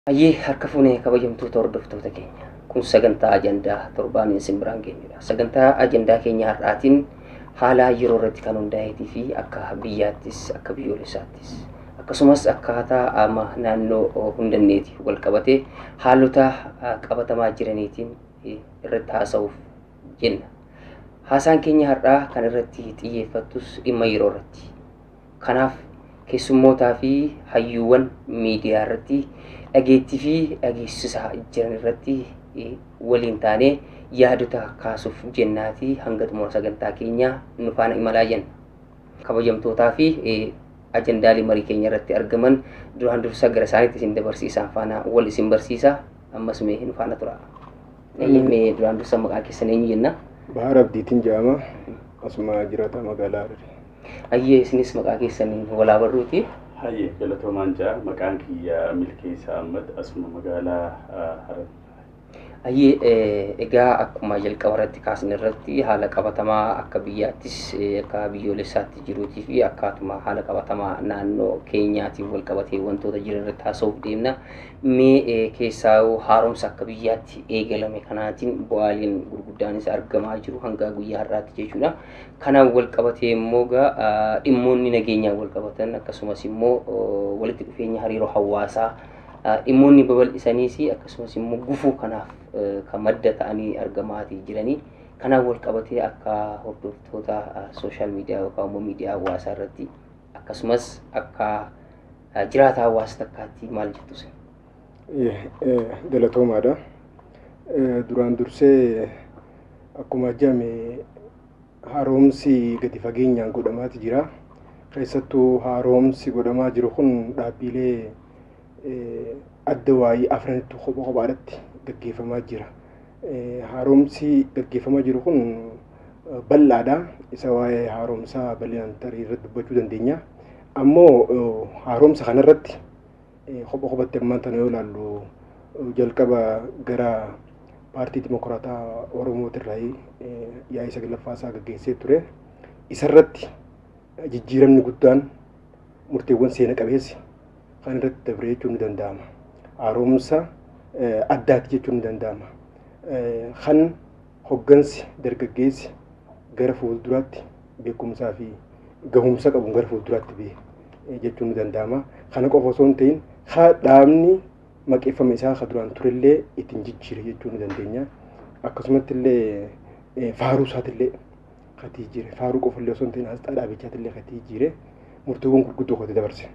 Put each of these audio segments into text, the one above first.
Ayyee harka fuunee kabajamtoota hordoftoota keenya. Kun sagantaa ajandaa torbaaniin simbiraan geenyudha. Sagantaa ajandaa keenya har'aatiin haala yeroo irratti kan hundaa'eetii fi akka biyyaattis akka biyyoolessaattis akkasumas akkaataa naannoo hundanneeti wal qabatee haalota qabatamaa jiraniitiin irratti haasa'uuf jenna. Haasaan keenya har'aa kan irratti xiyyeeffattus dhimma yeroo irratti. Kanaaf keessummootaa fi hayyuuwwan miidiyaa irratti dhageettii fi dhageessisaa jiran irratti waliin taanee yaadota kaasuuf jennaati hanga xumura sagantaa keenyaa nu faana imalaa jenna. Kabajamtootaa fi ajandaalee marii keenya irratti argaman duraan dursa gara isaaniitti isin dabarsiisan faana wal isin barsiisa. Ammas mee nu faana tura. Mee duraan dursa maqaa keessan eenyu jenna? Bahar Abdiitiin jedhama. Asuma jiraata magaalaa Harari. Ayyee isinis maqaa keessaniin walaa barruuti. Hayyee galatoomaan jaa maqaan kiyya milkesa Ahmad asuma magaalaa Harari. Ayyee egaa akkuma jalqaba irratti kaasne irratti haala qabatamaa akka biyyaattis akka biyyoolessaatti jiruutii fi akkaatuma haala qabatamaa naannoo keenyaatiin wal qabatee wantoota jiran irratti haasa'uuf deemna. Mee keessaa haaromsa akka biyyaatti eegalame kanaatiin bu'aaleen gurguddaanis argamaa jiru hanga guyyaa har'aatti jechuudha. Kanaan wal qabatee immoo dhimmoonni nageenyaan wal qabatan akkasumas immoo walitti dhufeenya hariiroo hawaasaa dhimmoonni babal'isaniis akkasumas immoo gufuu kanaaf kan madda ta'anii argamaatii jiranii kanaan wal qabatee akka hordoftoota sooshaal miidiyaa yookaan immoo miidiyaa hawaasaa irratti akkasumas akka jiraata hawaasa takkaatti maal jettu sin? Galatoomaadha. Duraan dursee akkuma jedhame haaromsi gadi fageenyaan godhamaati jira. Keessattuu haaromsi godhamaa jiru kun dhaabbilee adda waa'ee afranitti kophaadhaatti gaggeeffamaa jira. Haaromsi gaggeeffamaa jiru kun bal'aadha. Isa waa'ee haaromsaa bal'inaan tarii irratti dubbachuu dandeenya. Ammoo haaromsa kanarratti kophatti ammaan tana yoo ilaallu jalqaba gara paartii dimokiraataa Oromootirraa yaa'ii saglaffaasaa gaggeessee ture. Isarratti jijjiiramni guddaan murteewwan seena qabeessi kan irratti dabree jechuun ni danda'ama. Haaromsa addaati jechuun ni danda'ama. Kan hoggansi dargaggeessi gara fuulduraatti beekumsaa fi gahumsa qabuun gara fuulduraatti ba'e jechuun ni danda'ama. Kana qofa osoo hin ta'in dhaabni maqeeffama isaa kan duraan turellee ittiin jijjiire jechuun ni dandeenya. Akkasumatti illee faaruu isaatiillee kan jijjiire. Faaruu qofa illee osoo hin ta'in asxaa dhaabichaatillee kan jijjiire murteewwan gurguddoo kan dabarse.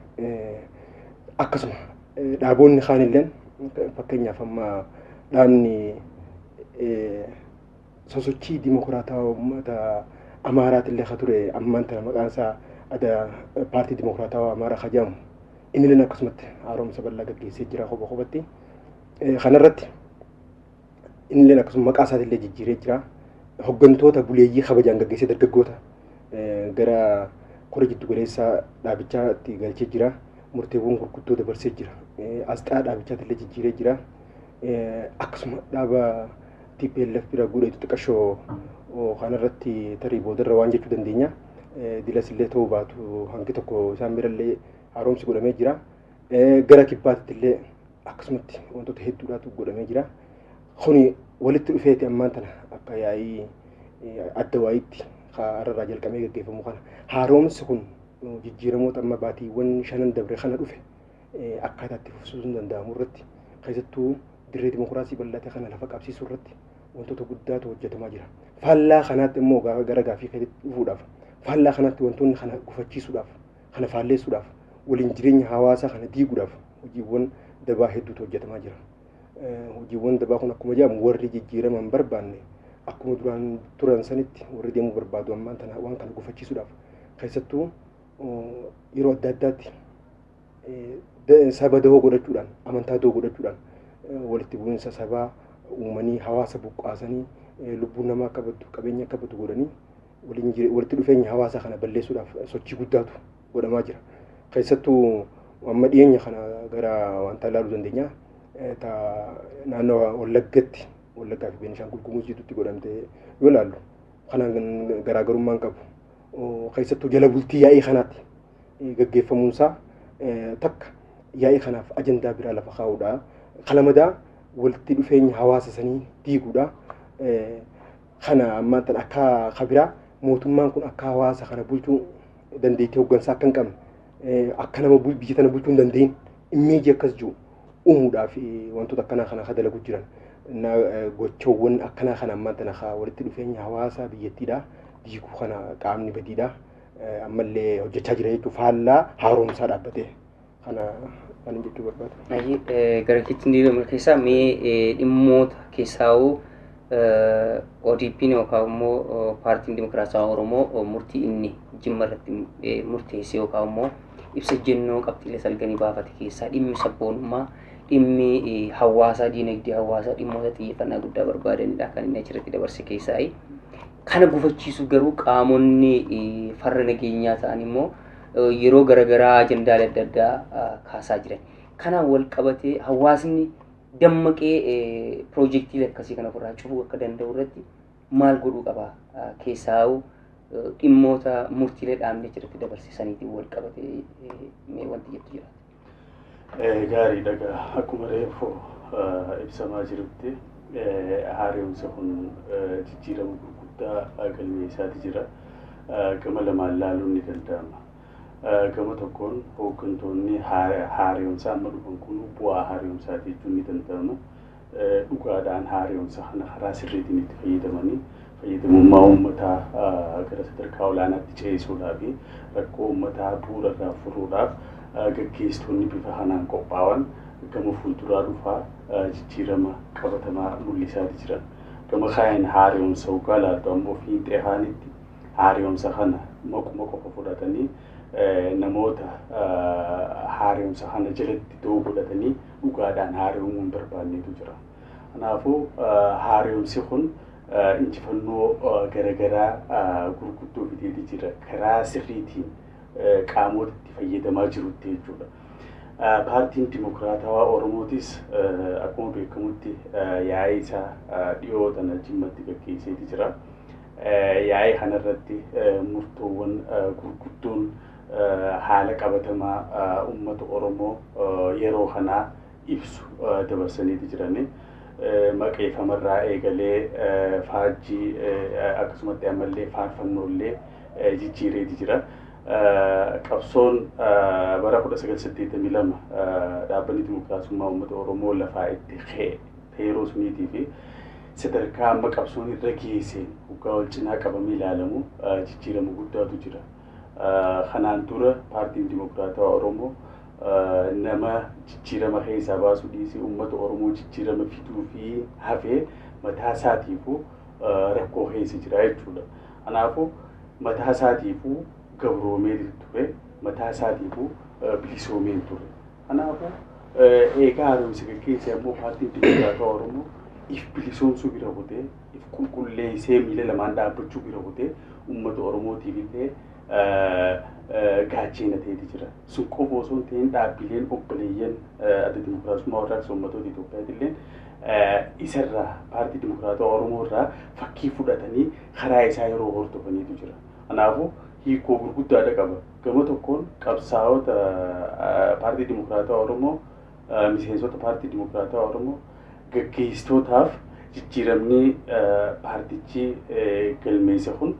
Akkasuma dhaaboonni kaanillee fakkeenyaaf amma dhaabni sosochii dimokiraataa uummata Amaaraatillee kan ture ammaan tana maqaan isaa paartii dimokiraataa Amaaraa kan jedhamu innillee akkasumatti haaromsa bal'aa gaggeessee jira kophatti. Kanarratti innillee akkasuma maqaa isaatiillee jijjiiree jira. Hoggantoota buleeyyii kabajaan gaggeessee dargaggoota gara koree jiddu galeessaa dhaabichaatti galchee jira. Murteewwan gurguddoo dabarsee jira. Asxaa dhaabichaatillee jijjiiree jira. Akkasuma dhaaba TPLF bira guudheetu xiqqashoo kanarratti tarii boodarra waan jechuu dandeenya. Dilasillee ta'uu baatu hangi tokko isaan birallee haaromsi godhamee jira. Gara kibbaattillee akkasumatti wantoota hedduudhaatu godhamee jira. Kuni walitti dhufeeti ammaan tana akka yaa'ii adda waa'iitti hararraa jalqabee gaggeeffamu kana. Haaromsi kun jijjiiramoota amma baatiiwwan shanan dabre kana dhufe akkaataatti fufsiisuun danda'amu irratti keessattuu dirree dimokiraasii bal'ate kana lafa qabsiisuu irratti wantoota guddaatu hojjetamaa jira. Faallaa kanaatti immoo gara gaafii keessatti dhufuudhaaf faallaa kanaatti wantoonni kana gufachiisuudhaaf kana faalleessuudhaaf waliin jireenya hawaasaa kana diiguudhaaf hojiiwwan dabaa hedduutu hojjetamaa jira. Hojiiwwan dabaa kun akkuma jedhamu warri jijjiiraman barbaanne akkuma duraan turan sanitti warri deemuu barbaadu ammaan tana waan kana gufachiisuudhaaf keessattuu yeroo adda addaatti saba dahoo godhachuudhaan amantaa dahoo godhachuudhaan walitti bu'insa sabaa uumanii hawaasa buqqaasanii lubbuu namaa akka baddu qabeenya akka baddu godhanii walitti dhufeenya hawaasaa kana balleessuudhaaf sochii guddaatu godhamaa jira. Keessattuu amma dhiyeenya kana gara wanta ilaaluu dandeenya naannoo Wallaggatti Wallaggaa fi Beenishaangul Gumuz jidduutti godhamte yoo ilaallu kanaan garaagarummaan qabu. Keessattuu jala bultii yaa'ii kanaatti gaggeeffamuunsaa takka yaa'ii kanaaf ajandaa biraa lafa kaa'uudha. kalamadaa walitti dhufeenya hawaasa sanii diiguudha. Kana ammaan tan akka kabiraa mootummaan kun akka hawaasa kana bulchuu dandeettii hooggansaa akka hin qabne akka nama biyya tana bulchuu hin dandeenye immeeji akkas jiru uumuudhaaf wantoota akkanaa kana akka dalagu jiran gochoowwan akkanaa kana ammaan tana walitti dhufeenya hawaasa biyyattiidha diiguu kana qaamni badiidha ammallee hojjechaa jira jechuuf haala haaromsaa dhaabbatee kana kan jechuu barbaadu. Gara kittiin diigame keessaa mee dhimmoota keessaa'uu ODP'n yookaan immoo paartiin Dimokiraatawaa Oromoo murtii inni Jimma irratti murteesse yookaan immoo ibsa ejjennoo qabxiilee salganii baafate keessaa dhimmi sabboonummaa dhimmi hawaasaa diinagdee hawaasaa dhimmoota xiyyeeffannaa guddaa barbaadanidha kan inni achirratti dabarse keessaa. Kana gufachiisu garuu qaamonni farra nageenyaa ta'an immoo yeroo garaagaraa ajendaalee adda addaa kaasaa jiran. Kanaan wal qabatee hawaasni dammaqee piroojeektiilee akkasii kana ofirraa cufuu akka danda'u irratti maal godhuu qaba keessaa'u dhimmoota murtiilee dhaabne achirratti dabarsisaniitiin wal qabatee mee wanti jettu jira. Gaarii dhagaa akkuma reefu ibsamaa jirutti haaromsa kun jijjiirama gurguddaa galmeessaati jira. Gama lamaan laaluun ni danda'ama. Gama tokkoon hooggantoonni haaromsa amma dhufan kun bu'aa haaromsaati jechuun ni danda'ama. Dhugaadhaan haaromsa kana karaa sirriitiin itti fayyadamummaa uummataa gara sadarkaa olaanaatti ceesisuudhaa fi rakkoo uummataa bu'uura irraa furuudhaaf gaggeessitoonni bifa kanaan qophaa'an gama fuulduraa dhufaa jijjiirama qabatamaa mul'isaati jiran. Gama kaayaan haaromsa hoggaa laaltu ammoo fiixee haanitti haaromsa kana maquma qofa fudhatanii namoota haaromsa kana jalatti doo godhatanii dhugaadhaan haaromuu hin barbaannetu jira. Kanaafuu haaromsi kun injifannoo garaagaraa gurguddoo fideeti jira karaa sirriitiin qaamota itti fayyadamaa jirutti jechuudha. Paartiin Dimokiraatawaa Oromootis akkuma beekamutti yaa'ii isaa dhiyoo tana Jimmatti gaggeesseeti jira. Yaa'ii kanarratti murtoowwan gurguddoon haala qabatamaa uummata Oromoo yeroo kanaa ibsu dabarsaniiti jirani. Maqeeffamarraa eegalee faajjii akkasumatti ammallee faarfannoollee jijjiireeti jira. Qabsoon bara 1982 dhaabbanni Dimokiraasummaa uummata Oromoo lafaa itti heeroo suniitii fi sadarkaa amma qabsoon irra geesseen hoggaa wal cinaa qabamee ilaalamu jijjiirama guddaatu jira. Kanaan dura paartiin Dimokiraatawaa Oromoo nama jijjiirama keessaa baasu dhiisee uummata Oromoo jijjiirama fiduu fi hafee mataa isaatiifuu rakkoo keessa jira jechuudha. Kanaafuu mataa isaatiifuu gabroomee ture, mataa isaatiifuu bilisoomee ture. Kanaafuu eegaa haaromsa gaggeesse ammoo paartiin Dimokiraatawaa Oromoo if bilisoomsuu bira kutee if qulqulleessee miila lamaan dhaabbachuu bira kutee uummata Oromootiif illee gaachina ta'eeti jira. Sun qofa osoo hin ta'in dhaabbileen obboleeyyan adda Dimokiraasummaa warraaqsa uummattoota Itoophiyaati illee isarraa paartii Dimokiraatawaa Oromoo irraa fakkii fudhatanii karaa isaa yeroo hordofaniitu jira. Kanaafuu hiikoo gurguddaadha qaba. Gama tokkoon qabsaa'ota paartii Dimokiraatawaa Oromoo miseensota paartii Dimokiraatawaa Oromoo gaggeessitootaaf jijjiiramni paartichi galmeesse kun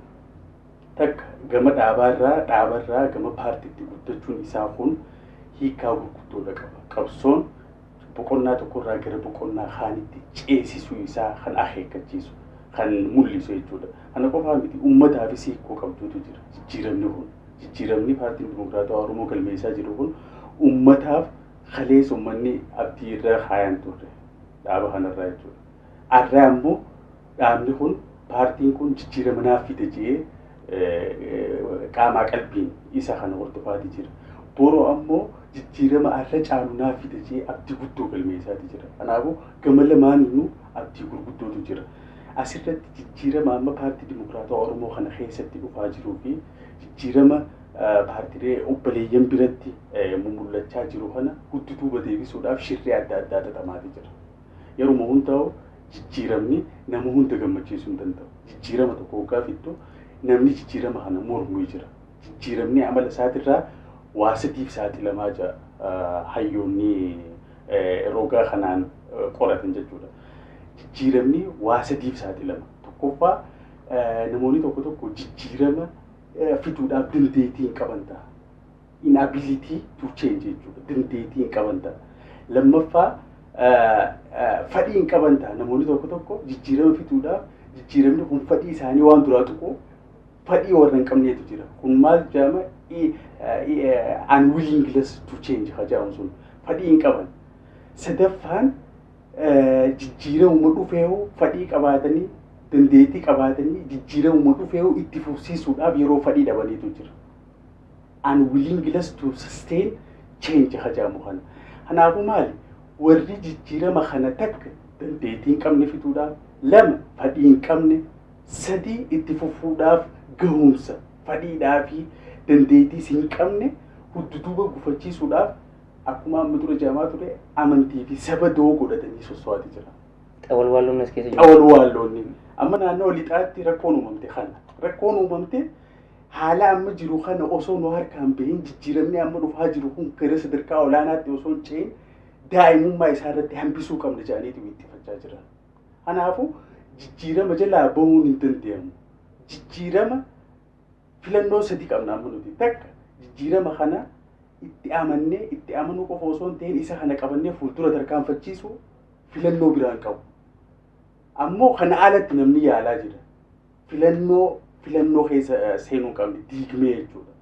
takka gama dhaabarraa gama paartiitti guddachuun isaa kun hiikaa gurguddoodha qaba. Qabsoon boqonnaa tokkorraa gara boqonnaa kaanitti ceesisuu isaa kan akeekkachiisu kan mul'isu jechuudha. Kana qofaa miti uummataafis hiikoo qabduutu jira. Jijjiiramni paartiin Dimokiraatawaa Oromoo galmeessaa jiru kun uummataaf kaleessa uummanni abdii irra kaayan turre dhaaba kanarraa jechuudha. Arraa immoo dhaabni kun paartiin kun jijjiirama naaf fida jedhee qaamaa qalbiin isa kana hordofaati jira. Boroo ammoo jijjiirama arra caalu naaf fida jedhee abdii guddoo galmeessaati jira. Kanaafuu gama lamaaniinuu abdii gurguddootu jira. Asirratti jijjiirama amma paartii Dimokiraatawaa Oromoo kana keessatti dhufaa jiruu fi jijjiirama paartiilee obboleeyyan biratti mul'achaa jiru kana guddituuba deebisuudhaaf shirrii adda addaa xaxamaati jira. Yeroo hundaa'u jijjiiramni nama hunda gammachiisuu hin danda'u. Jijjiirama tokko hoggaa fiddu namni jijjiirama kana mormuu jira. Jijjiiramni amala isaatirraa waa sadiif saaxilamaa jira hayyoonni rogaa kanaan qoratan jechuudha. Jijjiiramni waa sadiif saaxilama. Tokkoffaa namoonni tokko tokko jijjiirama fiduudhaaf dandeettii hin qaban ta'a. Inability to change jechuudha. Dandeettii hin qaban ta'a. Lammaffaa fedhii hin qaban ta'a. Namoonni tokko tokko jijjiirama fiduudhaaf jijjiiramni kun fedhii isaanii waan duraa tuqu fedhii warra hin qabneetu jira. Kun maal jedhama? Unwillingness to change jedhamu sun fedhii hin qaban. Sadaffaan jijjiiramuma dhufeehu fedhii qabaatanii dandeettii qabaatanii jijjiiramuma dhufeehu itti fufsiisuudhaaf yeroo fedhii dhabaniitu jira. Unwillingness to sustain change jedhamu kana. Kanaafuu maali? Warri jijjiirama kana takka dandeettii hin qabne fiduudhaaf, lama fedhii hin qabne, sadii itti fufuudhaaf gahumsa fedhiidhaa fi dandeettii hin qabne hudduuba gufachiisuudhaaf akkuma amma dura jedhamaa ture amantii fi saba doo godhatanii sosso'aati jira. Xawalwaalloon as keessa jiru. Xawalwaalloonni amma naannoo lixaatti rakkoon uumamte kana. Rakkoon uumamte haala amma jiru kana osoo nu harkaan bahin jijjiiramni amma dhufaa jiru kun gara sadarkaa olaanaatti osoo hin cehin daa'imummaa isaa irratti hambisuu qabna jedhaniitu ittifachaa jiran. Kanaafuu jijjiirama jalaa bahuun hin danda'amu. Jijjiirama filannoo sadii qabna amma nuti. Takka jijjiirama kana itti amannee itti amanuu qofa osoo hin ta'in isa kana qabannee fuuldura tarkaanfachiisu filannoo biraan qabu. Ammoo kana alatti namni yaalaa jira. Filannoo keessa seenuu qabni diigmee jechuudha.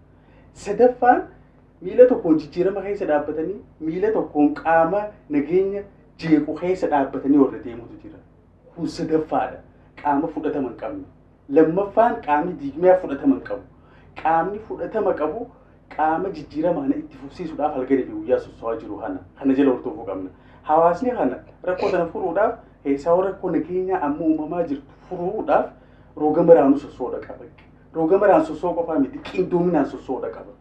Sadaffaan miila tokkoon jijjiirama keessa dhaabbatanii miila tokkoon qaama nageenya jeequ keessa dhaabbatanii warra deemutu jira. Kun sadaffaadha. Qaama fudhatama hin qabne. Lammaffaan qaamni diigmee fudhatama hin qabu. Qaamni fudhatama qabu qaama jijjiirama kana itti fufsiisuudhaaf halkanii fi guyyaa sosso'aa jiru kana jala hordofuu qabna. Hawaasni kana rakkoo sana furuudhaaf keessaa rakkoo nageenyaa amma uumamaa jirtu furuudhaaf roga maraanuu sossoodha qaba. Roga maraan sossoo qofaa miti qindoominaan sossoodha qaba.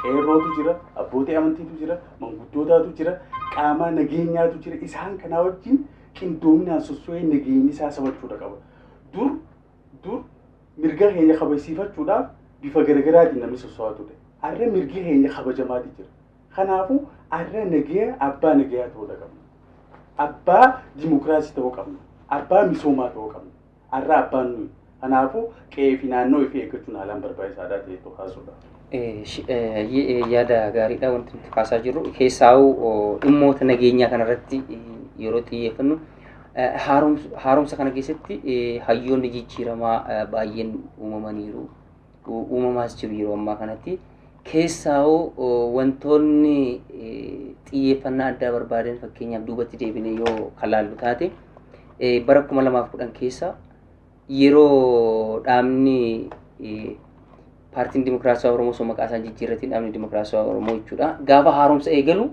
Qeerrootu jira, abbootii amantiitu jira, manguddootaatu jira, qaama nageenyaatu jira. Isaan kanaa wajjin qindoominaan sossoo'ee nageenyi isaa sabachuudha qaba. Dur mirga keenya kabajsiifachuudhaaf bifa garaagaraatiin namni sosso'aa ture. Arra mirgi keenya kabajamaati jira. Kanaafuu arra nagaya abbaa nagayaa ta'uu qabna. Abbaa dimokiraasii ta'uu qabna. Abbaa misoomaa ta'uu qabna. Arra abbaan nuyi. Kanaafuu qe'ee fi naannoo ifee eeggachuun haalaan barbaachisaadha ta'etu kaasuudha. Yaada gaariidha wanti nuti kaasaa jirru. Keessaa'uu dhimmoota nageenyaa kanarratti yeroo xiyyeeffannu haaromsa kana keessatti hayyoonni jijjiiramaa baay'een uumamaniiru. Uumamaas jiru yeroo ammaa kanatti. Keessaa'uu wantoonni xiyyeeffannaa addaa barbaadan fakkeenyaaf duubatti deebinee yoo kalaallu taate bara 2010 keessa yeroo dhaabni paartiin dimokiraasawaa Oromoo osoo maqaa isaan jijjiirratiin dhaabni dimokiraasawaa Oromoo jechuudha. Gaafa haaromsa eegalu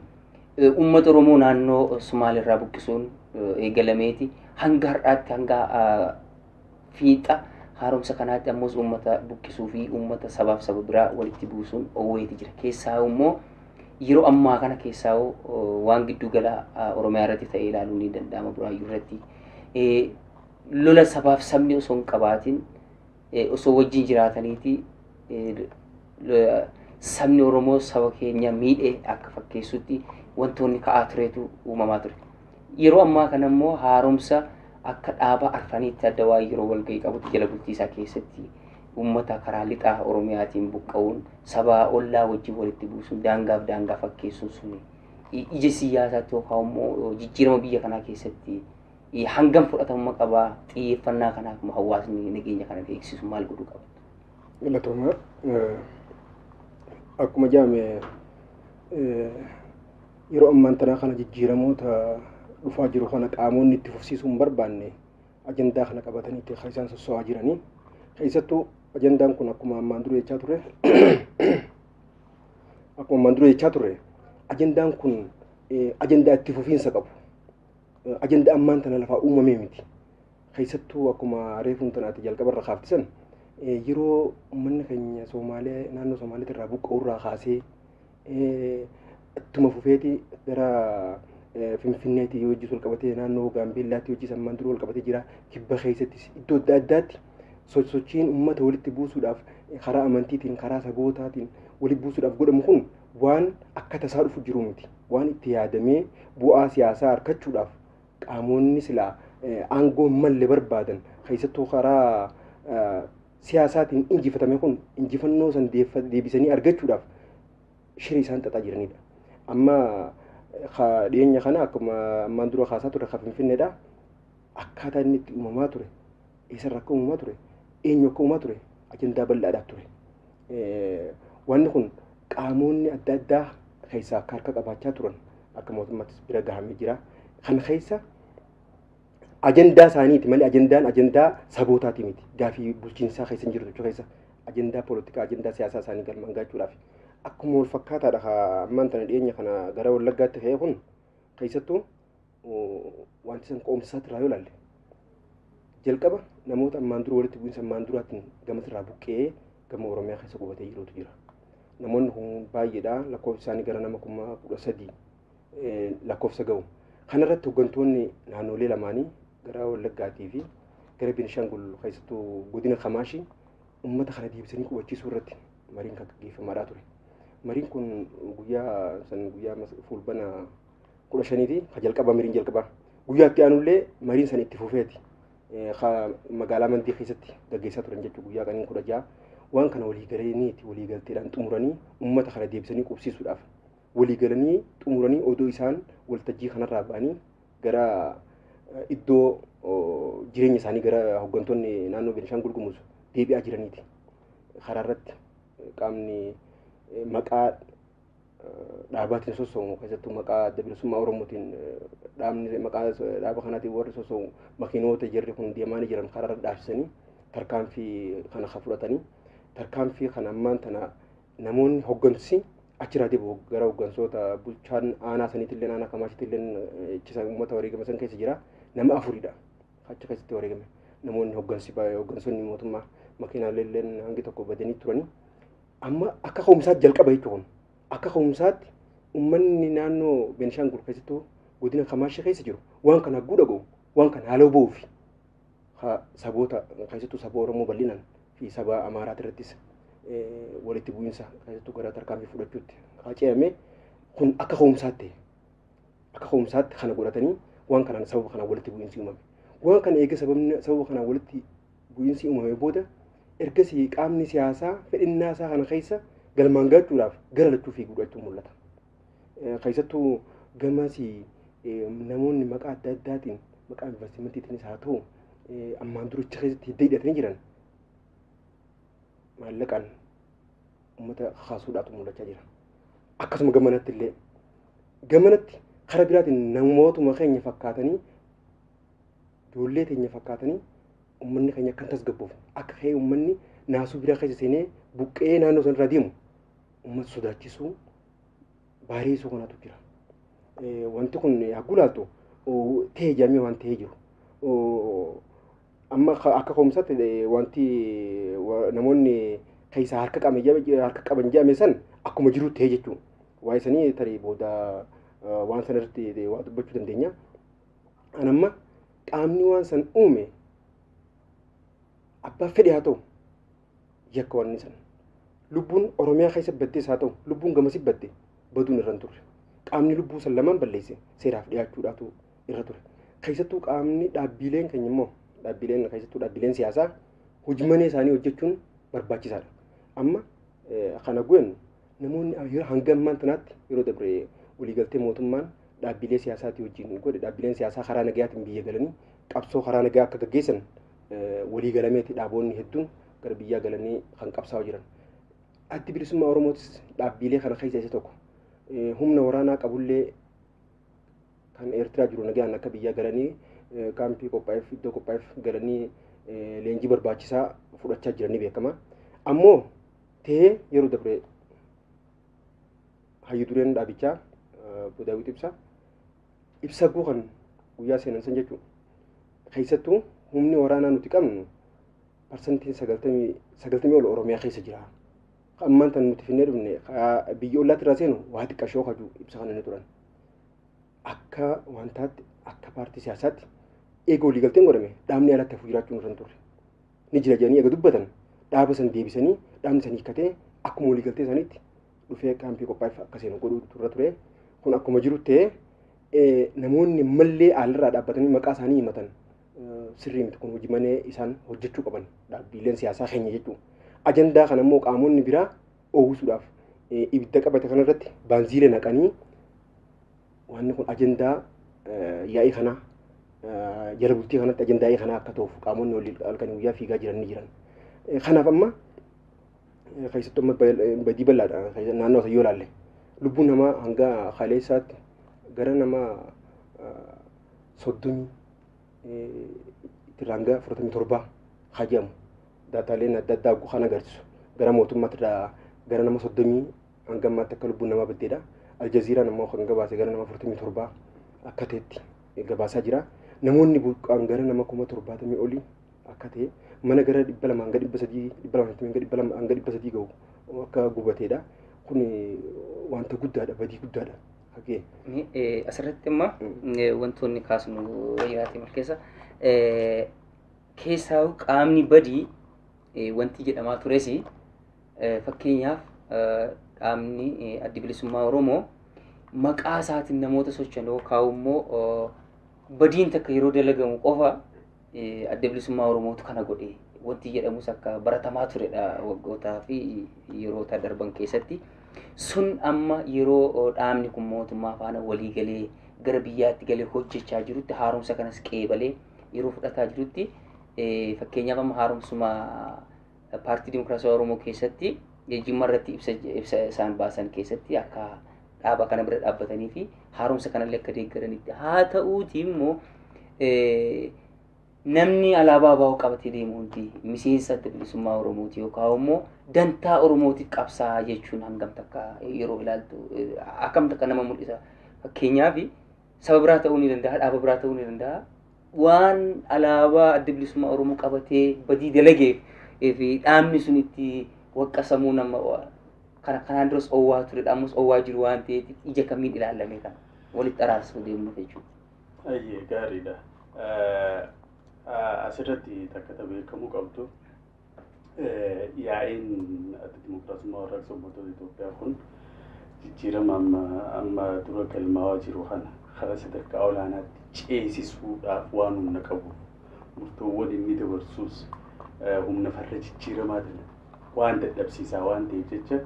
uummata Oromoo naannoo Somaaliirraa buqqisuun eegalameeti hanga har'aatti hanga fiixa haaromsa kanaatti ammoo uummata buqqisuu fi uummata sabaaf saba biraa walitti buusuun owweeti jira. Keessaa immoo yeroo ammaa kana keessaa waan giddu gala Oromiyaa irratti ta'ee ilaaluun ni danda'ama. Buraayyuu irratti lola sabaaf sabni osoo hin qabaatin osoo wajjin jiraataniiti sabni Oromoo saba keenya miidhee akka fakkeessutti wantoonni ka'aa tureetu uumamaa ture. Yeroo ammaa kana immoo haaromsa akka dhaaba arfaniitti adda waa yeroo walgahii qabutti jala bultiisaa keessatti uummata karaa lixaa Oromiyaatiin buqqa'uun sabaa ollaa wajjin walitti buusuun daangaaf daangaa fakkeessuun suni ija siyaasaatti yookaan immoo jijjiirama biyya kanaa keessatti hangam fudhatamummaa qabaa xiyyeeffannaa kanaaf hawaasni nageenya kana eegsisu maal godhuu qaba? Galatooma akkuma jaame yeroo ammaan tanaa kana jijjiiramoota dhufaa jiru kana qaamonni itti fufsiisuu hin barbaanne ajandaa kana qabatanii itti isaan sosso'aa jiranii. Keessattuu ajandaan kun akkuma ammaan dura jechaa turre ajandaan kun ajandaa itti fufiinsa qabu. Ajandaa ammaan tana lafaa uumamee miti. Keessattuu akkuma reefuun tanaatti jalqabarra kaaftisan yeroo uummanni keenya Somaalee naannoo Somaaliitti irraa buqqa'urraa kaasee ittuma fufeeti gara Finfinneetti hojii wal qabatee naannoo Gaambeellaatti hojii sammaan dura wal qabatee jira. Kibba keessattis iddoo adda addaatti sochiin uummata walitti buusuudhaaf karaa amantiitiin karaa sabootaatiin walitti buusuudhaaf godhamu kun waan akka tasaa dhufu jiru miti. Waan itti yaadamee bu'aa siyaasaa harkachuudhaaf qaamonni silaa aangoo malle barbaadan keessattuu karaa siyaasaatiin injifatame kun injifannoo san deebisanii argachuudhaaf shirii isaan xaxaa jiranidha. Amma dhiyeenya kana akkuma ammaan dura kaasaa ture kan Finfinneedha. Akkaataa inni itti uumamaa ture, eessarra akka uumamaa ture, eenyu akka uumamaa ture, ajandaa bal'aadhaaf ture. Wanni kun qaamonni adda addaa keessaa akka harka qabaachaa turan akka mootummaattis bira gahamee jira. Kan keessa ajandaa isaaniiti malee ajandaa sabootaati miti. Gaafii bulchiinsaa keessa hin jiru jechuudha keessa ajandaa poolitikaa, ajandaa siyaasaa isaanii galmaan gaachuudhaaf. Akkuma wal fakkaataadha ammaan tana dhiyeenya kana gara Wallaggaatti ka'ee kun keessattuu wanti san qoomsaatti irraa yoo ilaalle jalqaba namoota ammaan dura walitti bu'iinsa ammaan duraatiin gamas irraa buqqee gama Oromiyaa keessa qubatee jirutu jira. Namoonni kun baay'eedha, lakkoofsi isaanii gara nama 13,000 lakkoofsa ga'u. Kanarratti hooggantoonni naannolee lamaanii gara Wallaggaatii fi gara Beenishaangul keessattuu godina Kamaashii uummata kana deebisanii qubachiisuu irratti mariin kan gaggeeffamaadhaa ture. Mariin kun guyyaa fulbana 15ti kan jalqaba mariin jalqaba. Guyyaa itti aanullee mariin san itti fufeeti. Magaalaa Mandii keessatti gaggeessaa turan jechuudha guyyaa qaniin 16. Waan kana waliigalteedhaan xumuranii uummata kana deebisanii qubsiisuudhaaf waliigalanii xumuranii odoo isaan waltajjii kanarraa ba'anii gara iddoo jireenya isaanii gara hooggantoonni naannoo Beenishaangul Gumuz deebi'aa jiraniiti. Karaa irratti qaamni maqaa dhaabaatiin sossoomu keessattuu maqaa adda bilisummaa Oromootiin dhaabni maqaa dhaaba kanaatiin warri sossoomu makiinoota jarri kun deemaa jiran karaa irra dhaabsisanii tarkaanfii kana fudhatanii tarkaanfii kana ammaan tana namoonni hooggansi achirraa deebi'u gara hooggansoota bulchaan aanaa saniitillee aanaa Kamaashiitillee ichisa uummata wareegame san keessa jira nama 4dha. Achi keessatti wareegame namoonni hooggansonni mootummaa makiinaalee hangi tokko badanii turanii amma akka ka'umsaatti jalqaba jechuun akka ka'umsaatti uummanni naannoo Beenishaangul keessattuu godina Kamaashii keessa jiru waan kana guudhaga'u waan kana haaloo ba'uufi saboota keessattuu saba Oromoo bal'inaan fi saba Amaaraa irrattis walitti bu'iinsa keessattuu gara tarkaanfii fudhachuutti qaceeyame kun akka ka'umsaatti kana godhatanii waan kanaan sababa kana walitti bu'iinsi uumame. Waan kana eega sababa kana walitti bu'iinsi uumame booda ergasii qaamni siyaasaa fedhinnaa isaa kana keessa galmaan gahuudhaaf gara lachuu fiiguu jechuun mul'ata. Keessattuu gamasii namoonni maqaa adda addaatiin maqaa investimantiitiinis haa ta'u ammaan duricha keessatti hidhatanii jiran maallaqaan uummata kaasuudhaatu mul'achaa jira. Akkasuma gamanatti karaa biraatiin namootuma keenya fakkaatanii ijoollee teenya fakkaatanii uummanni keenya akkan tasgabbuuf akka ka'ee uummanni naasuu biraa keessa seenee buqqee naannoo sanarraa deemu uummata sodaachisuu bareessuu kanaatu jira. Wanti kun hagguu laaltu ta'ee jaamee waan ta'ee jiru. Amma akka ka'umsaatti wanti namoonni keessaa harka qaban jedhame san akkuma jiru ta'ee jechuudha. Waa'ee sanii tarii booda waan sanarratti waa dubbachuu dandeenya. Anamma qaamni waan san uume abbaa fedhe haa ta'u yakka waan san lubbuun Oromiyaa keessa baddees haa ta'u lubbuun gamasii badde baduun irra turre. Qaamni lubbuu san lamaan balleesse seeraaf dhiyaachuudhaatu irra ture. Keessattuu qaamni dhaabbileen keenya immoo dhaabbileen siyaasaa hojii isaanii hojjechuun barbaachisaadha. Amma kana goonu namoonni hanga ammaan tanaatti yeroo dabre waliigaltee mootummaan dhaabbilee siyaasaatii wajjin godhe dhaabbileen siyaasaa karaa nagayaatiin biyya galanii qabsoo karaa nagaa akka gaggeessan waliigalameeti dhaaboonni hedduun gara biyyaa galanii kan qabsaa'aa jiran. Addi bilisummaa Oromootis dhaabbilee kana keessa isa tokko. Humna waraanaa qabullee kan Eertiraa jiru nagaan akka biyyaa galanii kaampii qophaa'eef iddoo qophaa'eef galanii leenjii barbaachisaa fudhachaa jiranii beekama. Ammoo ta'ee yeroo dabre hayyu dureen dhaabichaa Daawit ibsa guukan guyyaa seenan san jechuudha. Keessattuu humni waraanaa nuti qabnu parsantiin 90 ol Oromiyaa keessa jira. Ammaan tan nuti finnee dhufne biyya ollaatti irraa seenu waa xiqqashoo kaju ibsa kana ni turan. Akka wantaatti akka paartii siyaasaatti eega waliigalteen godhame dhaabni alatti hafuu jiraachuun irra hin turre. Ni jira jedhanii eega dubbatan dhaaba san deebisanii dhaabni san hiikkatee akkuma waliigaltee saniitti dhufee kaampii qophaa'eef akkasiin godhuu turre ture. Kun akkuma jiru ta'ee namoonni mallee haalirraa dhaabbatanii maqaa isaanii himatan sirrii miti kun hojii manee isaan hojjechuu qaban dhaabbileen siyaasaa keenya jechuudha. Ajandaa kana immoo qaamonni biraa oowwisuudhaaf ibidda qabate kanarratti baanziilee naqanii wanni kun ajandaa yaa'ii kanaa jala bultii kanatti ajandaa yaa'ii kanaa akka ta'uuf qaamonni waliin halkanii guyyaa fiigaa jiran ni jiran. Kanaaf amma keessattuu amma badii bal'aadha naannoo yoo ilaalle lubbuun namaa hanga kaleessaatti gara nama 30 tiranga 47 hajamu dataaleen adda addaa kan agarsiisu gara mootummaatti gara nama 30 hanga ammaatti akka lubbuun namaa baddeedha. Aljaziiraan ammoo kan gabaase gara nama 47 akka ta'etti gabaasaa jira. Namoonni buqqaan gara nama 70,000 olii akka ta'e mana gara 200 hanga 300 250 hanga 300 gahu akka gubateedha. Kun wanta guddaadha, badii guddaadha. Asirratti immoo wantoonni kaasnu yeroo milkeessa keessaa qaamni badii wanti jedhamaa tures fakkeenyaaf qaamni adda bilisummaa Oromoo maqaa isaatiin namoota socho'an kaa'u immoo badiin takka yeroo dalagamu qofa adda bilisummaa Oromootu kana godhe wanti jedhamus akka baratamaa turedha waggootaa fi yeroo darban keessatti. Sun amma yeroo dhaabni kun mootummaa faana walii galee gara biyyaatti galee hojjechaa jirutti haaromsa kanas qeebalee yeroo fudhataa jirutti fakkeenyaaf amma haaromsuma paartii Dimokiraatawaa Oromoo keessatti Jimma irratti ibsa isaan baasan keessatti akka dhaaba kana bira dhaabbatanii fi haaromsa kanallee akka deeggaranitti haa ta'uuti immoo namni alaabaa baa'u qabatee deemu hundi miseensa adda bilisummaa Oromooti yookaan immoo dantaa Oromootiif qabsaa jechuun hangam takka yeroo ilaaltu akkam takka nama mul'isa. Fakkeenyaaf saba biraa ta'uu ni danda'a, dhaaba biraa ta'uu ni danda'a. Waan alaabaa adda bilisummaa Oromoo qabatee badii dalageef fi dhaabni sun itti waqqasamuu nama kanaan duras oowwaa turedha. Ammas oowwaa jiru waan ta'eef ija kamiin ilaalame kana walitti araarsuu deemnu jechuudha. Ayyee gaariidha. Asirratti takka beekamuu qabdu yaa'iin adda dimokiraasummaa warraaqsa uummattoota Itoophiyaa kun jijjiirama amma dura galmaa'aa jiru kana karaa sadarkaa olaanaatti ceesisuudhaaf waan humna qabu murtoowwan inni dabarsuus humna farra jijjiiramaa waan dadhabsiisaa waan ta'eef jecha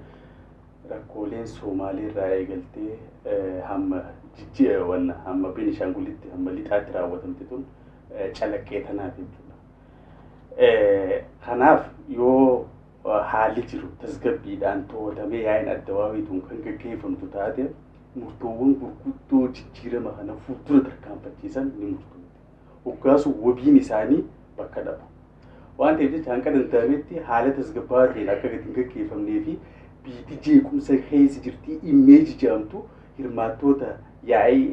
rakkooleen Somaalee irraa eegaltee hamma hamma Beenishaangulitti hamma lixaatti raawwatamte tun calaqqee tanaaf jechuudha. Kanaaf yoo haalli jiru tasgabbiidhaan to'atamee yaa'iin adda waa'eetuun kan gaggeeffamtu taate murtoowwan gurguddoo jijjiirama kana fuuldura tarkaanfachiisan ni murtoofti. Hoggaasu wabiin isaanii bakka dhaba. Waan ta'eef jecha hanqa danda'ametti haala tasgabbaa'aa ta'een akka gadi hin gaggeeffamnee fi biyyi jeequmsa keessa jirtii imeeji jedhamtu hirmaattoota yaa'ii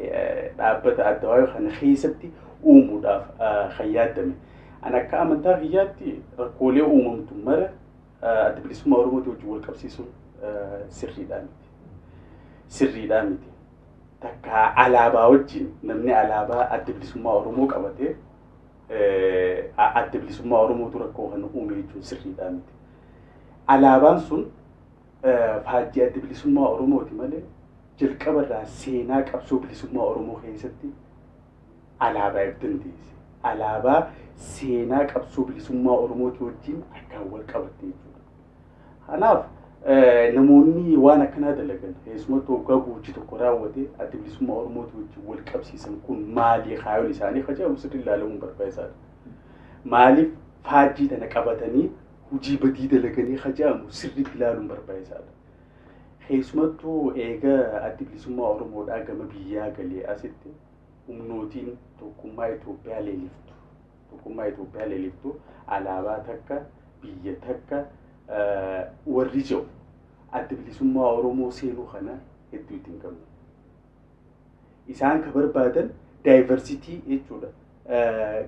dhaabbata adda waa'ee kana keessatti uumuudhaaf kan yaaddame. An akka amantaa kiyyaatti rakkoolee uumamtu mara adda bilisummaa Oromootii wajjin wal qabsiisuun sirriidhaa miti. Sirriidhaa miti. Takka alaabaa wajjin namni alaabaa adda bilisummaa Oromoo qabatee adda bilisummaa Oromootu rakkoo kana uume jechuun sirriidhaa miti. Alaabaan sun faajjii adda bilisummaa Oromooti malee jalqabarraa seenaa qabsoo bilisummaa Oromoo keessatti alaabaa dandeesse. Alaabaa seenaa qabsoo bilisummaa Oromooti wajjin akkaan wal qabatte jechuudha. Kanaaf namoonni waan akkanaa dalagan keessumattuu waggaa guutuu tokko raawwate adda bilisummaa Oromooti wajjin wal qabsiisan kun maali kaayoon isaanii kajaamu sirrii ilaalamuun barbaachisaadha. Maaliif faajjii tana qabatanii hojii badii dalaganii kajaamu sirrii ilaaluun barbaachisaadha. Keessumattuu eega adda bilisummaa Oromoodhaa gama biyyaa galee asitti humnootiin tokkummaa Itoophiyaa leeliftu. Tokkummaa Itoophiyaa leeliftu alaabaa takka biyya takka warri jiru adda bilisummaa Oromoo seenuu kana hedduu ittiin qabnu. Isaan ka barbaadan daayivarsitii jechuudha.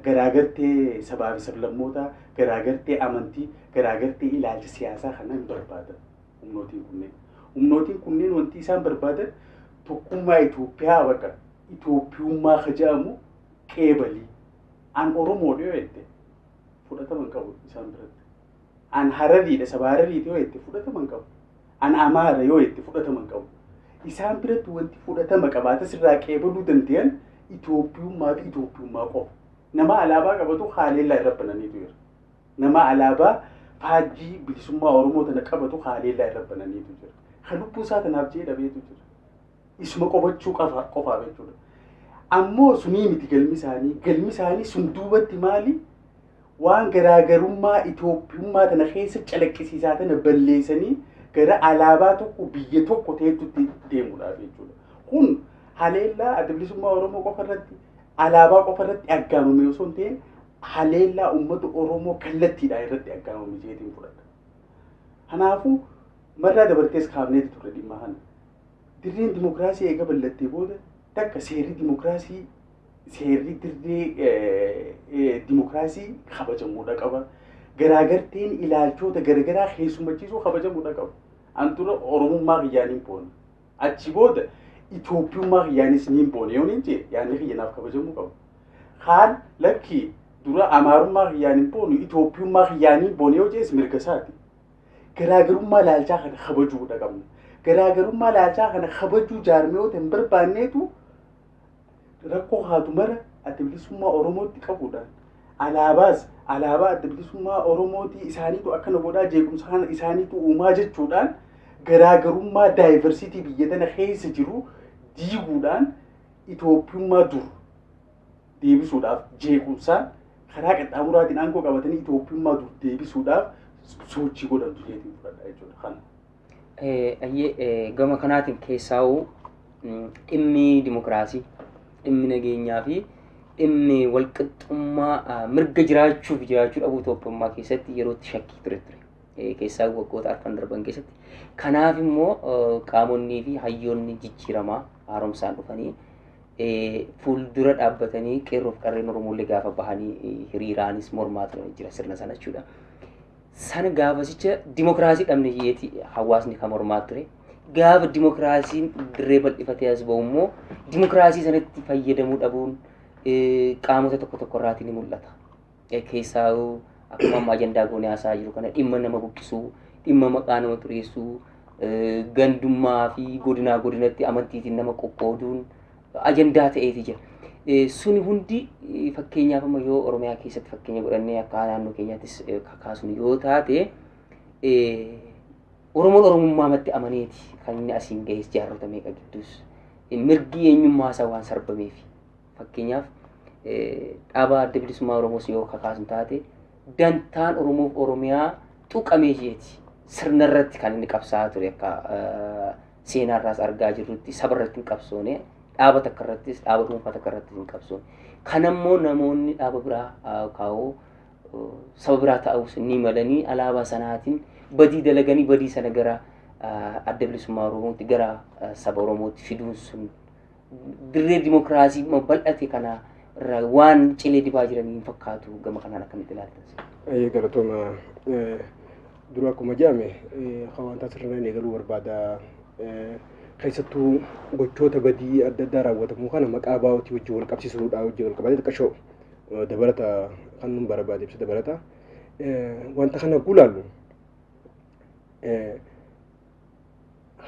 Garaagartee sabaa fi sablammootaa, garaagartee amantii, garaagartee ilaalcha siyaasaa kana hin barbaadan humnootiin kunneen. Humnootiin kunneen wanti isaan barbaadan tokkummaa Itoophiyaa bakka Itoophiyummaa kajaamu qeebalii. An Oromoo dhiyoo jette fudhataman qabu isaan biratti. An Harariidha saba Harariiti yoo jette fudhataman qabu. an amaara yoo itti fudhataman qabu. Isaan biratti wanti fudhatama qabaata sirraa qeebaluu danda'an Itoophiyummaa fi Itoophiyummaa qofa. Nama alaabaa qabatu haalellaa irra bananiitu jira. Nama alaabaa faajjii bilisummaa Oromoo tana qabatu haalellaa irra bananiitu jira. Kan lubbuu isaa tanaaf jee dhabeetu jira. Isuma qobachuu qofaa jechuudha. Ammoo sunii miti galmi isaanii sun duubatti maali? Waan garaagarummaa Itoophiyummaa tana keessa calaqqisiisaa tana balleessanii gara alaabaa tokko biyya tokko ta'etti deemuudhaaf jechuudha. Kun haleellaa adda bilisummaa Oromoo qofa irratti alaabaa qofa irratti aggaamame osoo hin ta'in haleellaa uummata Oromoo kallattiidhaan irratti aggaamame jeetiin fudhata. Kanaafuu marraa dabartees kaafneeti ture dhimma kana. Dirreen dimokiraasii eega ballattee booda takka seerri dirree dimokiraasii kabajamuudha qaba. Garaagarteen ilaalchoota garagaraa keessummachiisuu kabajamuudha qaba. Antura Oromummaa kiyyaaniin boona. Achi booda Itoophiyummaa kiyyaanis niin boona yoo niin jee yaadni kiyyanaaf kabajamuu qabu. Kaan lakkii dura Amaarummaa kiyyaaniin boonu Itoophiyummaa kiyyaaniin boona yoo jees mirga isaati. Garaagarummaa ilaalchaa kana kabajuudha qabna. Garaagarummaa ilaalchaa kana kabajuu jaarmiyoota hin barbaanneetu rakkoo haatu mara adda bilisummaa Oromootti qabuudhaan alaabaa adda bilisummaa Oromootii isaaniitu akkana godhaa jeequmsa kana isaaniitu uumaa jechuudhaan garaagarummaa daayivarsiitii biyya tana keessa jiru diiguudhaan Itoophiyummaa dur deebisuudhaaf jeequmsaan karaa qaxxaamuraatiin aangoo qabatanii Itoophiyummaa dur deebisuudhaaf sochii godhamtu jeetiin fudhadha jechuudha kana. Gama kanaatiin keessaa'uu dhimmi dimokiraasii, dhimmi nageenyaa fi dhimmi walqixxummaa mirga jiraachuu dhabuu Itoophiyummaa keessatti yerootti shakkii ture. Keessaa waggoota arfan darban keessatti. Kanaaf immoo qaamonnii fi hayyoonni jijjiiramaa haaromsaan dhufanii fuuldura dhaabbatanii qeerroof qarreen Oromoolee gaafa bahanii hiriiraanis mormaa turan jira sirna sana jechuudha. Sana gaafasicha dimokiraasii dhabne jeeti hawaasni kan mormaa ture. Gaafa dimokiraasiin dirree bal'ifatee as ba'u immoo dimokiraasii sanatti fayyadamuu dhabuun qaamota tokko irraatii ni mul'ata. Keessaa akkuma amma ajandaa goonee haasaa jiru kana dhimma nama buqqisuu, dhimma maqaa nama xureessuu, gandummaa fi godinatti amantiitiin nama qoqqooduun ajandaa ta'eeti jira. Suni hundi fakkeenyaaf amma yoo Oromiyaa keessatti fakkeenya godhannee akka naannoo keenyaattis kakaasuun yoo taate Oromoon Oromummaamatti amaneeti kan inni asiin gahees jaarrota meeqa gidduus mirgi eenyummaa isaa waan sarbameef fakkeenyaaf dhaabaa adda bilisummaa Oromoos yoo kakaasun taate dantaan Oromoof Oromiyaa tuqamee jeeti sirna irratti kan inni qabsaa'aa ture akka seenaarraas argaa jirrutti saba irratti hin qabsoone dhaaba takka irrattis dhaaba dhuunfaa takka irrattis hin qabsoone. Kanammoo namoonni dhaaba biraa kaa'uu saba biraa ta'uus ni malanii alaabaa sanaatiin badii dalaganii badii sana gara adda bilisummaa Oromootti gara saba Oromootti fiduun sun dirree dimokiraasii bal'ate kana waan cilee dibaa jiranii hin fakkaatu gama kanaan akkamitti ilaaltan? Galatooma dura akkuma jedhame hawaantaa sirnaan eegaluu barbaada. Keessattuu gochoota badii adda addaa raawwatamu kana maqaa baa'ootii wajjin wal qabsiisuudhaa wajjin wal qabatee xiqqashoo dabalata kan nun barbaade ibsa dabalata. Wanta kana gulaallu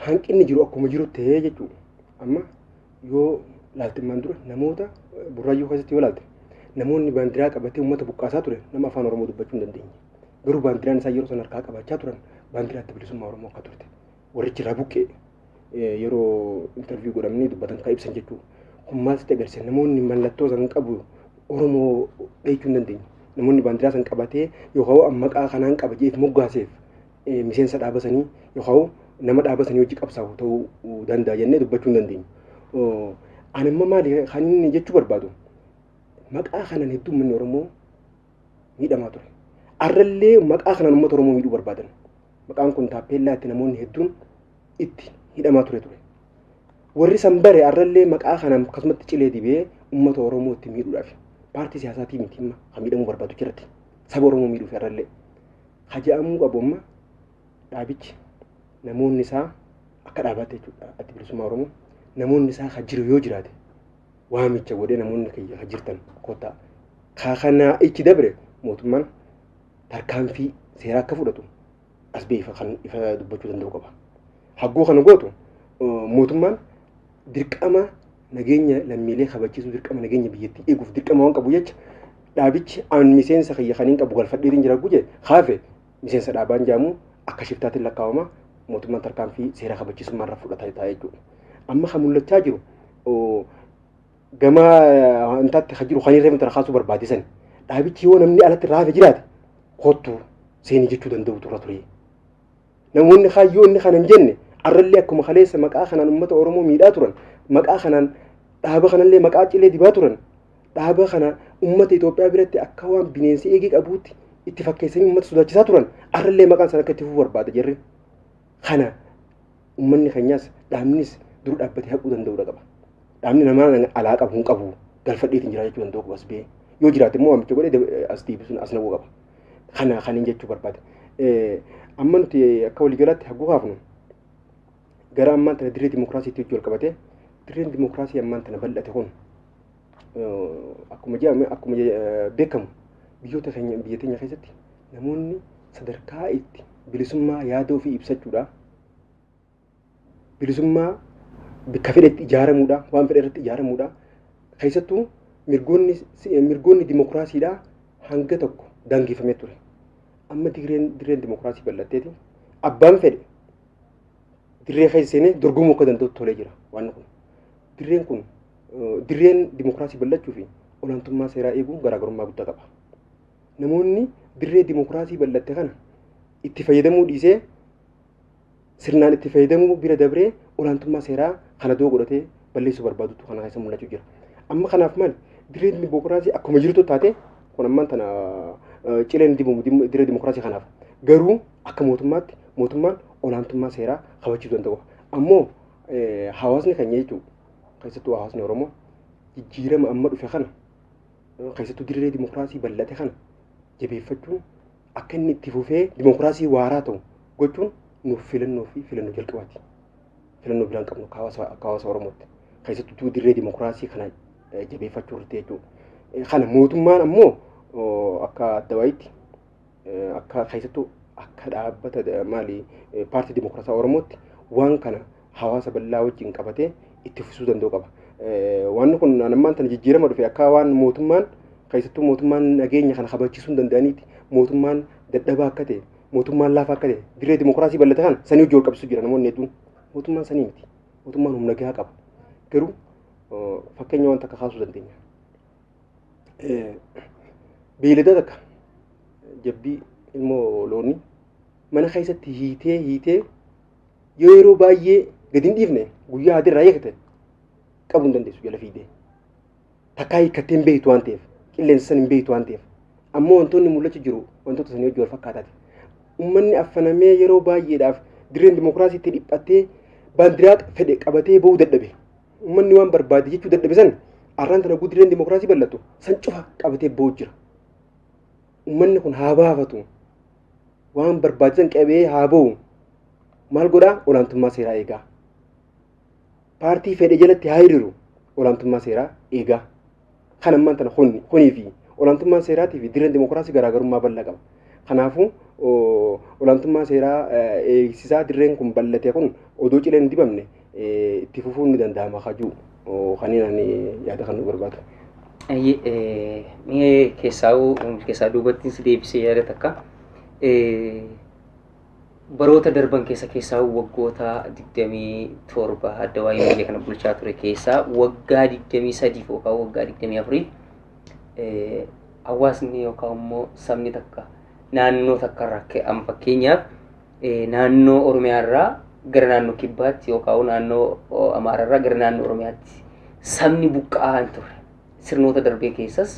hanqinni jiru akkuma jiru ta'ee jechuudha. Amma yoo laaltimmaan dura namoota burraayyuu keessatti yoo laalte namoonni baandiraa qabatee uummata buqqaasaa ture nama afaan Oromoo dubbachuu hin dandeenye. Garuu baandiraan isaa yeroo sana harkaa qabachaa turan baandiraa adda bilisummaa Oromoo akka turte. Warrichi irraa buqqee yeroo interview godhamanii dubbatan kan ibsan jechuudha. Kun maalitti agarsiisa namoonni mallattoo san qabu Oromoo dheechuu hin dandeenye. Namoonni baandiraa san qabatee yookaan maqaa kanaan qaba jeef moggaaseef miseensa dhaabasanii yookaan nama dhaabasanii hojii qabsaa'u ta'uu danda'a jennee dubbachuu hin dandeenyu. Ani amma maali kan inni jechuu barbaadu maqaa kanan hedduu uummanni Oromoo miidhamaa ture. Arrallee maqaa kanan uummata Oromoo miidhuu barbaadan. Maqaan kun taappeellaa itti namoonni hedduun itti hidhamaa ture. Warri san bare arrallee maqaa kanan akkasumatti cilee dibee uummata Oromoo itti miidhuudhaaf paartii siyaasaatii miti himma kan miidhamuu barbaadu jirti. Saba Oromoo miidhuuf arrallee. Haja'amuu qabu amma dhaabichi namoonni isaa akka dhaabatte jechuudha adda bilisummaa Oromoo. Namoonni isaa jiru yoo jiraate waamicha godhee namoonni kiyya jirtan kottaa kana ichi dabre mootummaan tarkaanfii seeraa akka fudhatu as bee ifa dubbachuu danda'u qaba. haggoo kana gootu mootummaan dirqama nageenya lammiilee kabachiisuu dirqama nageenya biyyattii eeguuf dirqama waan qabu jecha dhaabichi aan miseensa kiyya kaniin qabu galfadheetiin jira guje haafe miseensa dhaabaan jaamu akka shiftaatiin lakkaawama mootummaan tarkaanfii seera kabachiisummaa irra fudhataa taa'ee jechuudha. Amma kan mul'achaa jiru gama wantaatti kan jiru kan irree mintara kaasuu barbaachisan dhaabichi yoo namni alatti raafe jiraate kottu seenii jechuu danda'u turre ture. Namoonni kaayyoo inni kana hin jenne arrallee akkuma kaleessa maqaa kanaan uummata Oromoo miidhaa turan maqaa kanaan dhaaba kanallee maqaa cilee dibaa turan dhaaba kana uummata Itoophiyaa biratti akka waan bineensi eegee qabuutti itti fakkeessanii uummata sodaachisaa turan arrallee maqaan sana akka itti fufuu barbaada jirre. Kana uummanni keenyaas dhaabnis dur dhaabbatee haquu danda'uudha qaba. Dhaabni namaa alaa qabu hin qabu galfadheetiin jira jechuu danda'u qabas bee yoo jiraate immoo waamicha godhee as deebisuun as naquu qaba. Kana kaniin jechuu barbaade. Amma nuti akka waliigalaatti hagguu haafnu gara ammaan tana dirree dimokiraasiitti wajjin wal qabatee dirreen dimokiraasii ammaan tana bal'ate kun akkuma beekamu biyyoota keenya biyya teenya keessatti namoonni sadarkaa itti bilisummaa yaada ofii ibsachuudha bilisummaa bakka fedhetti ijaaramuudha waan fedhe irratti ijaaramuudha keessattuu mirgoonni dimokiraasiidhaa hanga tokko daangeffamee ture. Amma dirreen dimokiraasii bal'atteeti abbaan fedhe dirree keessa seenee dorgomuu akka danda'u tolee jira waan kun. Dirreen dimokiraasii bal'achuu fi olaantummaa seeraa eeguun garaagarummaa guddaa qaba. Namoonni dirree dimokiraasii bal'atte kana itti fayyadamuu dhiisee sirnaan itti fayyadamuu bira dabree olaantummaa seeraa kana doo godhatee balleessuu barbaadutu kana keessa mul'achuu jira. Amma kanaaf maali dirreen dimokiraasii akkuma jirtu taate kun ammaan tana cileen dirree dimokiraasii kanaaf garuu akka mootummaan olaantummaa seeraa kabachiisuu danda'u. Ammoo hawaasni keenya jechuudha keessattuu hawaasni Oromoo jijjiirama amma dhufe kana keessattuu dirree dimokiraasii bal'ate kana jabeeffachuun akka inni itti fufee dimokiraasii waaraa ta'u gochuun nuuf filannoo jalqabaati. Filannoo biraan qabnu hawaasa Oromootti keessattuu dirree dimokiraasii kana jabeeffachuu irratti jechuudha. Kana mootummaan ammoo akka addawayitti akka keessattuu akka dhaabbata paartii dimokiraasaa Oromootti waan kana hawaasa bal'aa wajjin qabatee itti fufuu danda'u qaba. Waan kun ammaan tana jijjiirama dhufe akka waan mootummaan keessattuu mootummaan nageenya kana kabachiisuu hin danda'aniiti mootummaan dadhabaa akka ta'e mootummaan laafaa akka ta'e dirree dimokiraasii bal'ate kana sanii hojii wal qabsiisuu jira namoonni hedduun mootummaan sanii miti mootummaan humna gahaa qaba garuu fakkeenya waan takka kaasuu dandeenya. Beeylada takka jabbii ilmoo loonii mana keessatti hiitee yeroo baay'ee gadi hin dhiifne guyyaa adirraa eegate qabuu hin dandeessu jala fiidee takkaa hiikkattee hin beektu waan ta'eef qilleensa san hin beektu waan ta'eef ammoo wantoonni mul'achaa jiru wantoota sanii hojii wal fakkaataati. Uummanni affanamee yeroo baay'eedhaaf dirreen dimokiraasiitti dhiphattee baandiraa fedhe qabatee bahuu dadhabe. Uummanni waan barbaade jechuu dadhabe san arraan tana dirreen dimokiraasii bal'atu san cufa qabatee bahuu jira. Uummanni kun haa baafatu waan barbaachisan qabee haa bahu maal godhaa olaantummaa seeraa eegaa. Paartii fedhe jalatti haa hiriiru olaantummaa seeraa eegaa. Kan ammaan tana honii fi olaantummaa seeraatii fi dirreen dimokiraasii garaagarummaa bal'aa qaba. Kanaafuu olaantummaa seeraa eegsisaa dirreen kun bal'ate kun odoo cileen hin dibamne itti fufuun ni danda'ama hajuu kaniin yaada kan nu barbaadu. Mee keessaa duubatti si deebisee yaada takka baroota darban keessaa waggoota 27 adda waa'ee biyya kana bulchaa ture keessaa waggaa 23 yookaan waggaa 24 hawaasni yookaan immoo sabni takka naannoo takka rakkee amma fakkeenyaaf naannoo Oromiyaa irraa gara naannoo Kibbaatti yookaan naannoo Amaaraa irraa gara naannoo Oromiyaatti sabni buqqa'aa hin turre. Sirnoota darbee keessas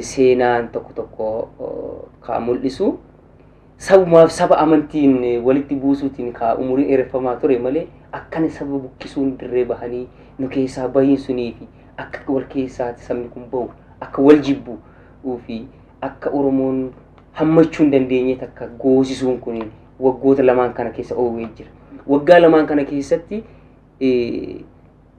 seenaan tokko kan mul'isu sabumaaf saba amantiin walitti buusuutiin ka umurii dheereffamaa ture malee akkana saba buqqisuun dirree bahanii nu keessaa bahiin sunii fi akka wal keessaatti sabni kun bahu akka wal jibbu fi akka Oromoon hammachuu hin dandeenye takka goosisuun kun waggoota lamaan kana keessa oowwee jira. Waggaa lamaan kana keessatti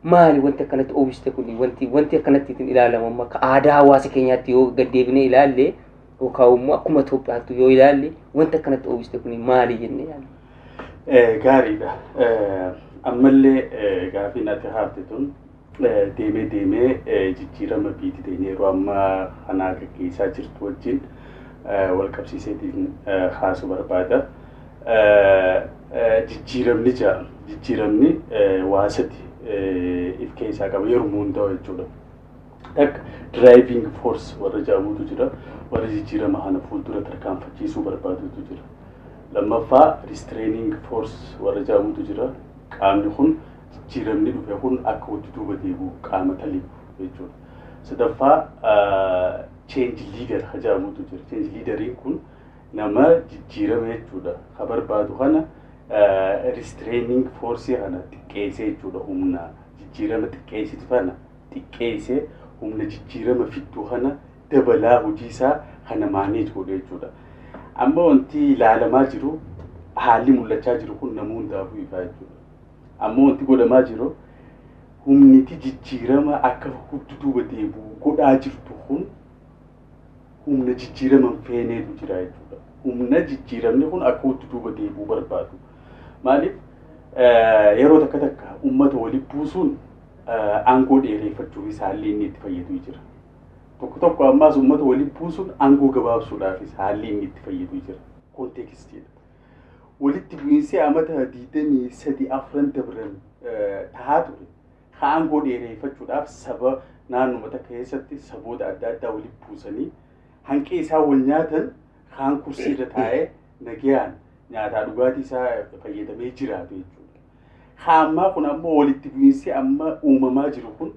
maali wanti akkanatti oowwiste kun wanti akkanatti ittiin ilaalamu amma akka aadaa hawaasa keenyaatti yoo gaddeebinee ilaalle yookaan immoo akkuma Itoophiyaatti yoo ilaalle wanti akkanatti oowwiste kun maali jennee yaadna. gaariidha. Ammallee gaafiin ati haafte tun deemee jijjiirama biititee yeroo ammaa kanaa gaggeessaa jirtu wajjin wal qabsiiseetiin haasuu barbaada. Jijjiiramni waasati if keessaa qaba yeroo hundaa jechuudha. Takka driving force warra jedhamutu jira, warra jijjiirama kana fuuldura tarkaanfachiisuu barbaadutu jira. Lammaffaa restraining force warra jedhamutu jira. Qaamni kun jijjiiramni dhufe kun akka wajji duuba deebi'u qaama taliibu jechuudha. Sadaffaa change leader jedhamutu jira. Change leaderiin kun nama jijjiirama jechuudha. Ka barbaadu kana restraining force kana xiqqeessee jechuudha. Humna jijjiirama xiqqeessitu kana xiqqeessee humna jijjiirama fiduu kana dabalaa hojii isaa kana manage godhe jechuudha. Amma wanti ilaalamaa jiru haalli mul'achaa jiru kun nama hundaafuu ifaa jechuudha. Amma wanti godhamaa jiru humniti jijjiirama akka duuba deebi'u godhaa jirtu kun humna jijjiirama feeneetu jira jechuudha. Humna jijjiiramni kun akka duuba deebi'u barbaadu. Maaliif yeroo takka takka uummata walitti buusuun aangoo dheereeffachuufis haalli inni itti fayyadu jira. Tokko ammaas uummata walitti buusuun aangoo gabaabsuudhaafis haalli inni itti fayyadu jira. Konteekstiidha. Walitti bu'iinsi amata 23 dabran tahaa ture. Aangoo dheereeffachuudhaaf saba naannoo keessatti saboota adda addaa walitti buusanii hanqi isaa wal nyaatan kaan kursii irra taa'ee nagayaan nyaataa dhugaatii isaa fayyadamee jiraatu jechuudha. Ammaa kun ammoo walitti bu'iinsi amma uumamaa jiru kun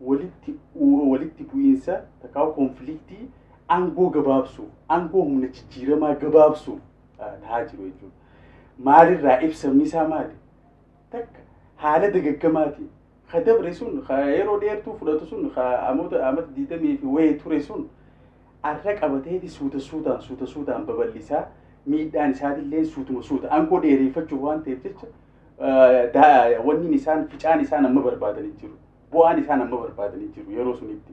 walitti bu'iinsa takkaa konfliktii aangoo gabaabsuuf aangoo humna jijjiiramaa gabaabsuuf tahaa jiru jechuudha. Maalirraa ibsamni isaa maali? Takka haala dagaggamaati. Ka dabre sun yeroo dheertuu fudhatu sun amata 20 fi wayii ture sun arra qabateeti suuta suutaan babal'isaa miidhaan isaatillee suuta aangoo dheereeffachuuf waan ta'eef jecha wanni isaan ficaan isaan amma barbaadanii jiru. Bu'aan isaan amma barbaadanii jiru yeroo sunitti.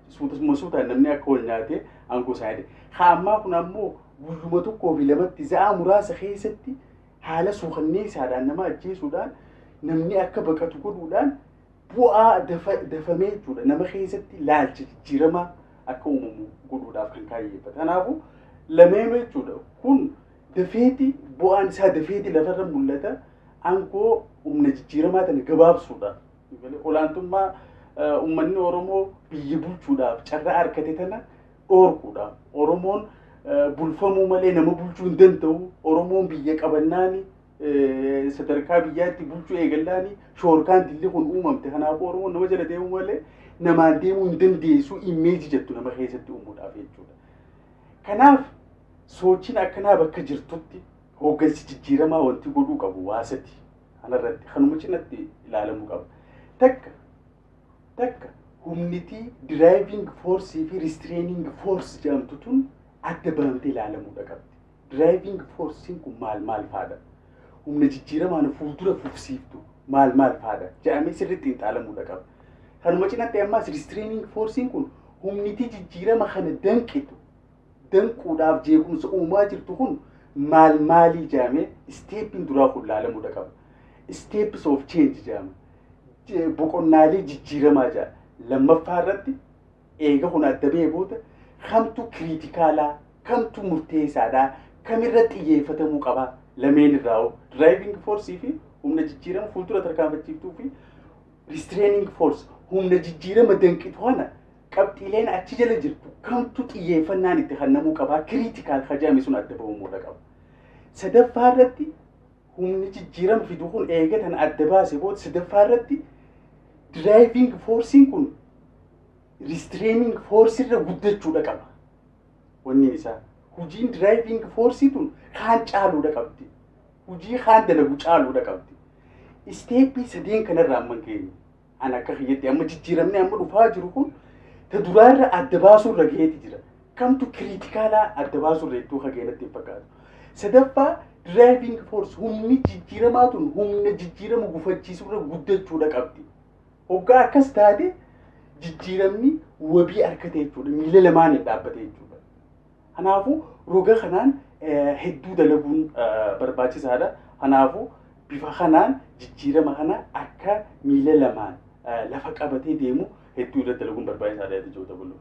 Suutaan namni akka wal nyaatee aangoo isaa ammaa kun ammoo guyyuma tokkoo fi lamatti za'aa muraasa keessatti haala suukanneessaadhaan nama ajjeesuudhaan namni akka baqatu godhuudhaan bu'aa dafamee jechuudha. Nama keessatti laalcha jijjiiramaa akka uumamu godhuudhaaf kan kaayyeeffate. Kanaafuu lameen jechuudha. Kun dafeeti bu'aan isaa dafeeti lafarra mul'ata. Aangoo humna jijjiiramaa kana gabaabsuudhaaf. Olaantummaa uummanni Oromoo biyya bulchuudhaaf carraa argate tana dhoorkuudhaaf. Oromoon bulfamuu malee nama bulchuu hin danda'u. Oromoon biyya qabannaani sadarkaa biyyaatti bulchuu eegallaani shoorkaan dilli kun uumamte. Kanaafuu Oromoon nama jala deemuu malee namaan deemuu hin dandeessu imeeji jettu nama keessatti uumuudhaaf jechuudha. Kanaaf sochiin akkanaa bakka jirtutti hooggansi jijjiiramaa wanti godhuu qabu waasati. Kanarratti kanuma cinatti ilaalamuu qaba. Takka humnitii driving force fi restraining force jedhamtu tun adda bahamtee ilaalamuudha qabdi. Driving force kun maal faadha? Humna jijjiiramaan fuuldura fufsiiftu maal faadha? Jedhamee sirriitti xiinxalamuudha qaba. Kanuma cinatti ammaas restraining force kun humnitii jijjiirama kana danquudhaaf jeequmsa uumaa jirtu kun maalii jedhamee steeppiin duraa kun ilaalamuudha qaba. Steps of change jedhama. Boqonnaalee jijjiiramaa jedha. Lammaffaa irratti eega kun adda ba'ee booda kamtu kiriitikaalaa, kamtu murteessaadhaa, kamirra xiyyeeffatamuu qaba lameen irraa driving force fi humna jijjiirama fuuldura tarkaanfachiiftuu fi restraining force humna jijjiirama danqitu kana qabxiileen achi jala jirtu kamtu xiyyeeffannaan itti kennamuu qaba kiriitikaal kajaame sun adda ba'uudha qaba. Sadaffaa irratti humni jijjiirama fidu kun eegatan adda baase booda sadaffaa irratti driving force kun restraining force irra guddachuudha qaba. Wanni isaa hojiin driving force tun kaan caaluudha qabdi. Hojii kaan dalagu caaluudha qabdi. Steepii sadeen kanarraa amman keenya. Ana akka kiyyatti amma jijjiiramni amma dhufaa jiru kun ta duraarra adda baasuurra gaheeti jira. Kamtu kiriitikaalaa adda baasuurra hedduu hageenatti hin fakkaatu. Sadaffaa driving force humni jijjiiramaa tun humna jijjiirama gufachiisurra guddachuudha qabdi. Hoggaa akkas taate jijjiiramni wabii argate jechuudha. Miila lamaaniin dhaabbate jechuudha. Kanaafuu roga kanaan hedduu dalaguun barbaachisaadha. Kanaafuu bifa kanaan jijjiirama kana akka miila lamaan lafa qabatee deemu hedduu irratti dalaguun barbaachisaadha jechuudha bulu.